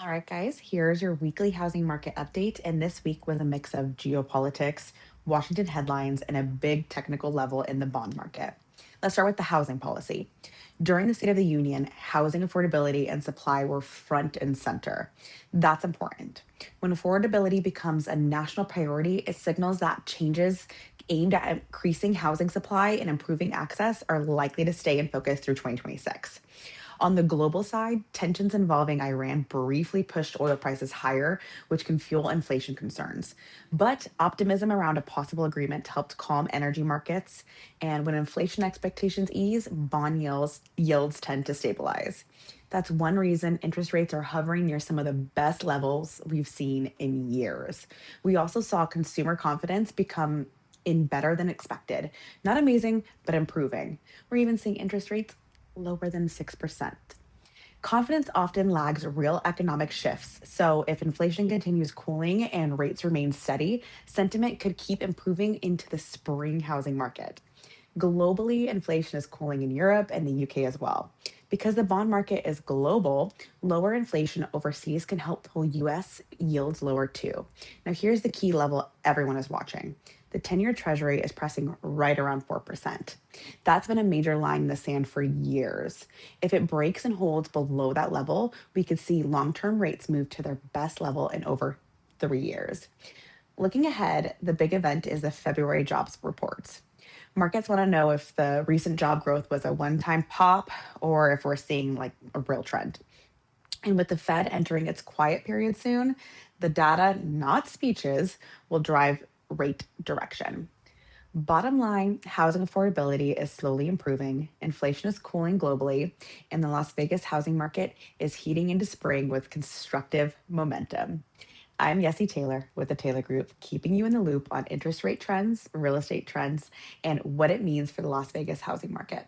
All right, guys, here's your weekly housing market update. And this week was a mix of geopolitics, Washington headlines, and a big technical level in the bond market. Let's start with the housing policy. During the State of the Union, housing affordability and supply were front and center. That's important. When affordability becomes a national priority, it signals that changes aimed at increasing housing supply and improving access are likely to stay in focus through 2026. On the global side, tensions involving Iran briefly pushed oil prices higher, which can fuel inflation concerns. But optimism around a possible agreement helped calm energy markets. And when inflation expectations ease, yields tend to stabilize. That's one reason interest rates are hovering near some of the best levels we've seen in years. We also saw consumer confidence become in better than expected. Not amazing, but improving. We're even seeing interest rates lower than 6%. Confidence often lags real economic shifts. So, if inflation continues cooling and rates remain steady, sentiment could keep improving into the spring housing market. Globally, inflation is cooling in Europe and the UK as well. Because the bond market is global, lower inflation overseas can help pull US yields lower too. Now, here's the key level everyone is watching. The 10-year Treasury is pressing right around 4%. That's been a major line in the sand for years. If it breaks and holds below that level, we could see long term rates move to their best level in over 3 years. Looking ahead, the big event is the February jobs reports. Markets want to know if the recent job growth was a one time pop or if we're seeing like a real trend. And with the Fed entering its quiet period soon, the data, not speeches, will drive rate direction. Bottom line, housing affordability is slowly improving, inflation is cooling globally, and the Las Vegas housing market is heating into spring with constructive momentum. I'm Yessie Taylor with the Taylor Group, keeping you in the loop on interest rate trends, real estate trends, and what it means for the Las Vegas housing market.